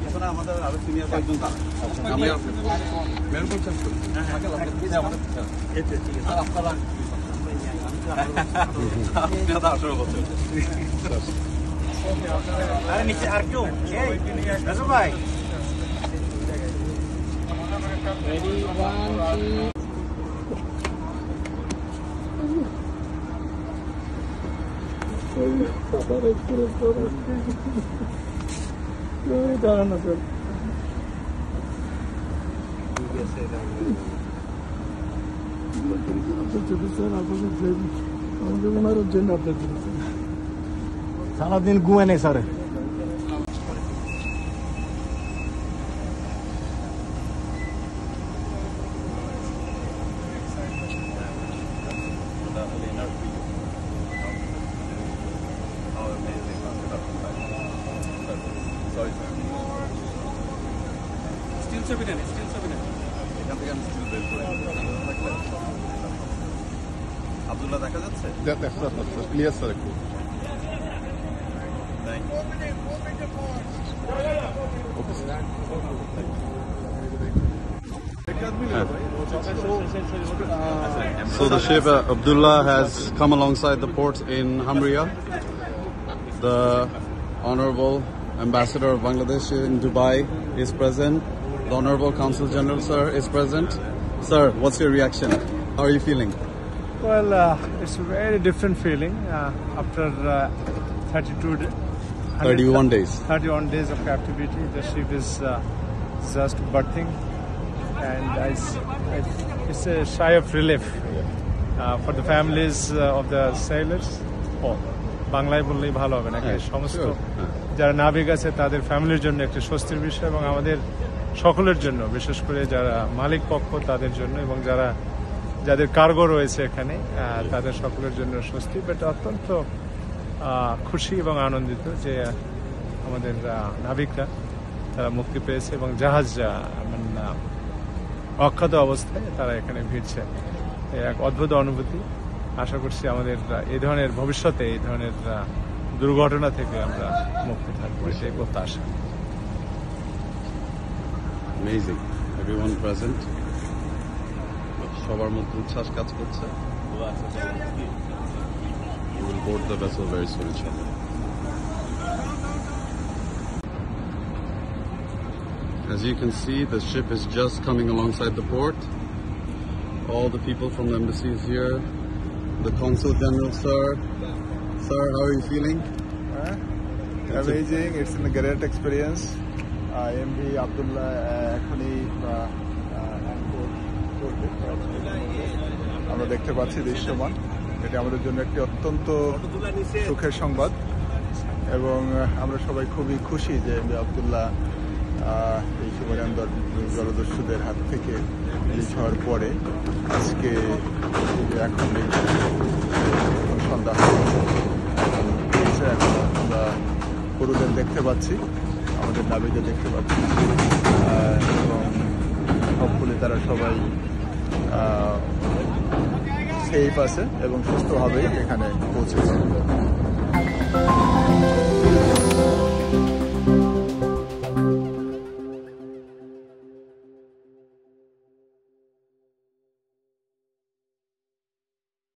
পিছনে আমাদের আরো সিনিয়র কয়েকজন তারা আমি মেরুন শেষ করি আপনারা 18 বছর আরে নিচে আর কেউ রাজু ভাই রেডি 1 2 দাঁড়ান না স্যার সারাদিন ঘুমায় নেই স্যার আব্দুল্লাহ দেখা যাচ্ছে ক্লিয়ার স্যার একটু So the ship Abdullah has come alongside the port in Hamria. The Honorable Ambassador of Bangladesh in Dubai is present. The Honorable Consul General, sir, is present. Sir, what's your reaction? How are you feeling? Well, it's a very different feeling after 31 days. 31 days of captivity. The ship is just berthing, and it's a sigh of relief for the families of the sailors. বাংলায় বললেই ভালো হবে নাকি সমস্ত যারা নাবিক আছে তাদের ফ্যামিলির জন্য একটা স্বস্তির বিষয় এবং আমাদের সকলের জন্য বিশেষ করে যারা মালিক পক্ষ তাদের জন্য এবং যাদের কার্গো রয়েছে এখানে তাদের সকলের জন্য স্বস্তি বাট অত্যন্ত খুশি এবং আনন্দিত যে আমাদের নাবিকরা তারা মুক্তি পেয়েছে এবং জাহাজ অক্ষত অবস্থায় তারা এখানে ভিড়ছে এক অদ্ভুত অনুভূতি আশা করছি আমাদের এই ধরনের ভবিষ্যতে এই ধরনের দুর্ঘটনা থেকে আমরা মুক্তি থাকবো এটাই প্রত্যাশা Amazing. Everyone present. সবার মধ্যে উচ্ছ্বাস কাজ করছে We will board the vessel very soon, inshallah. As you can see, the ship is just coming alongside the port. All the people from the embassy is here. The Consul General, sir. Sir, how are you feeling? Amazing. It's a great experience. MV Abdullah এখনই আমরা দেখতে পাচ্ছি দৃশ্যমান এটা আমাদের জন্য একটি অত্যন্ত সুখের সংবাদ এবং আমরা সবাই খুবই খুশি যে MV আব্দুল্লাহ এই শুভানন্দর জলদস্যুদের হাত থেকে রিলিজ হওয়ার পরে আজকে এখন সন্ধ্যা এখন আমরা পুরুদের দেখতে পাচ্ছি আমাদের নাবিকে দেখতে পাচ্ছি এবং হপফুলি তারা সবাই সেফ আছে এবং সুস্থভাবেই এখানে পৌঁছেছে